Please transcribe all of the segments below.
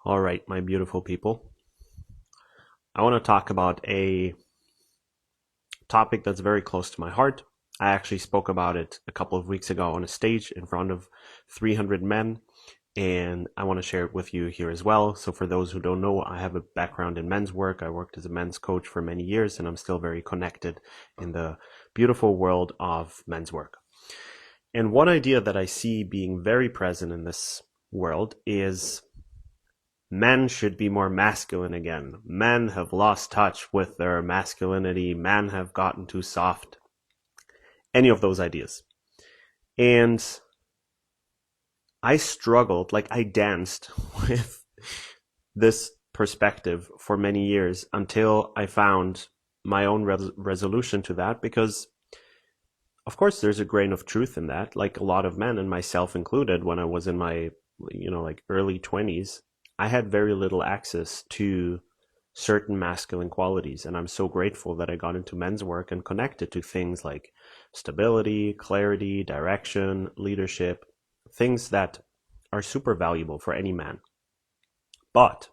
All right, my beautiful people. I want to talk about a topic that's very close to my heart. I actually spoke about it a couple of weeks ago on a stage in front of 300 men, and I want to share it with you here as well. So, for those who don't know, I have a background in men's work. I worked as a men's coach for many years, and I'm still very connected in the beautiful world of men's work. And one idea that I see being very present in this world is men should be more masculine again. Men have lost touch with their masculinity. Men have gotten too soft. Any of those ideas. And I struggled, like I danced with this perspective for many years until I found my own resolution to that, because of course there's a grain of truth in that. Like a lot of men, and myself included, when I was in my like early 20s, I had very little access to certain masculine qualities. And I'm so grateful that I got into men's work and connected to things like stability, clarity, direction, leadership, things that are super valuable for any man. But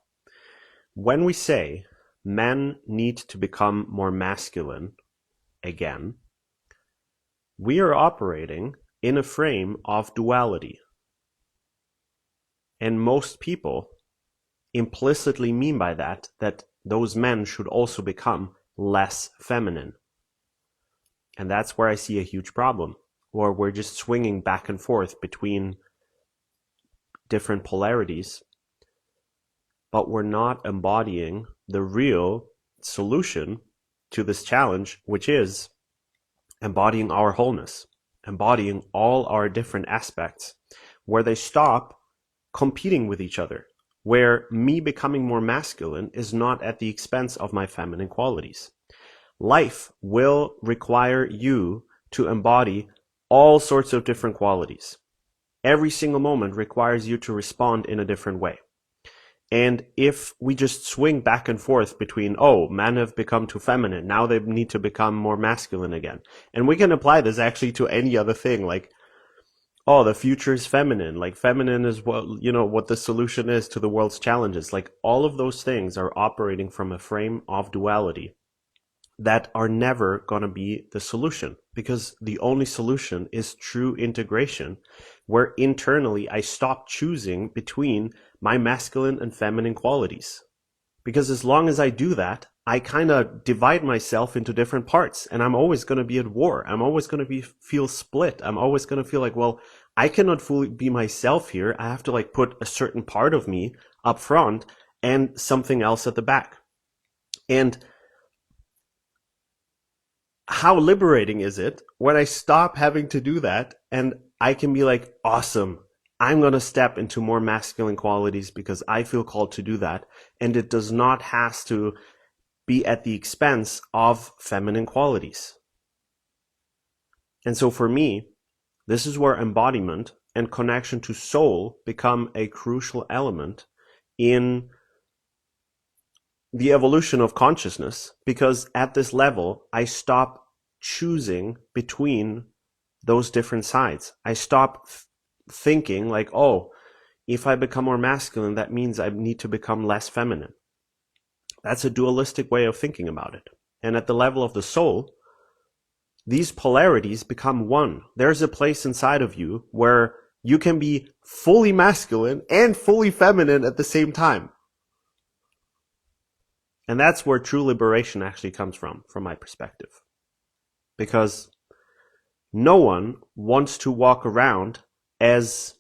when we say men need to become more masculine again, we are operating in a frame of duality. And most people implicitly mean by that those men should also become less feminine. And that's where I see a huge problem, or we're just swinging back and forth between different polarities, but we're not embodying the real solution to this challenge, which is embodying our wholeness, embodying all our different aspects, where they stop competing with each other, where me becoming more masculine is not at the expense of my feminine qualities. Life will require you to embody all sorts of different qualities. Every single moment requires you to respond in a different way. And if we just swing back and forth between, oh, men have become too feminine, now they need to become more masculine again. And we can apply this actually to any other thing, like, oh, the future is feminine. Like feminine is what the solution is to the world's challenges. Like all of those things are operating from a frame of duality that are never going to be the solution, because the only solution is true integration, where internally I stop choosing between my masculine and feminine qualities. Because as long as I do that, I kind of divide myself into different parts, and I'm always going to be at war. I'm always going to feel split. I'm always going to feel like, well, I cannot fully be myself here. I have to like put a certain part of me up front and something else at the back. And how liberating is it when I stop having to do that and I can be like, awesome, I'm going to step into more masculine qualities because I feel called to do that. And it does not have to be at the expense of feminine qualities. And so for me, this is where embodiment and connection to soul become a crucial element in the evolution of consciousness, because at this level, I stop choosing between those different sides. I stop thinking like, oh, if I become more masculine, that means I need to become less feminine. That's a dualistic way of thinking about it. And at the level of the soul, these polarities become one. There's a place inside of you where you can be fully masculine and fully feminine at the same time. And that's where true liberation actually comes from my perspective. Because no one wants to walk around as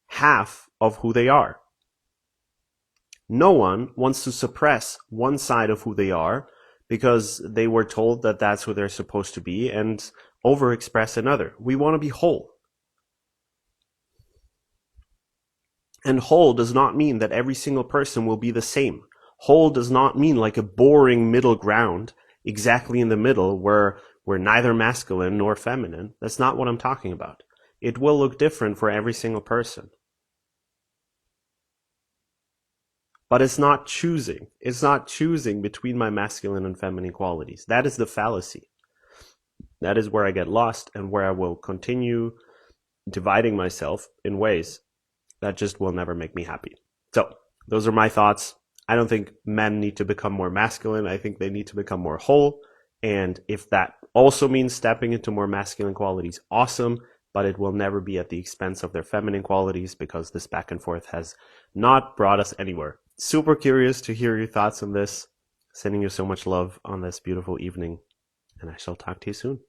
half of who they are. No one wants to suppress one side of who they are because they were told that that's who they're supposed to be and overexpress another. We want to be whole. And whole does not mean that every single person will be the same. Whole does not mean like a boring middle ground, exactly in the middle where we're neither masculine nor feminine. That's not what I'm talking about. It will look different for every single person. But it's not choosing. It's not choosing between my masculine and feminine qualities. That is the fallacy. That is where I get lost and where I will continue dividing myself in ways that just will never make me happy. So those are my thoughts. I don't think men need to become more masculine. I think they need to become more whole. And if that also means stepping into more masculine qualities, awesome. But it will never be at the expense of their feminine qualities, because this back and forth has not brought us anywhere. Super curious to hear your thoughts on this. Sending you so much love on this beautiful evening, and I shall talk to you soon.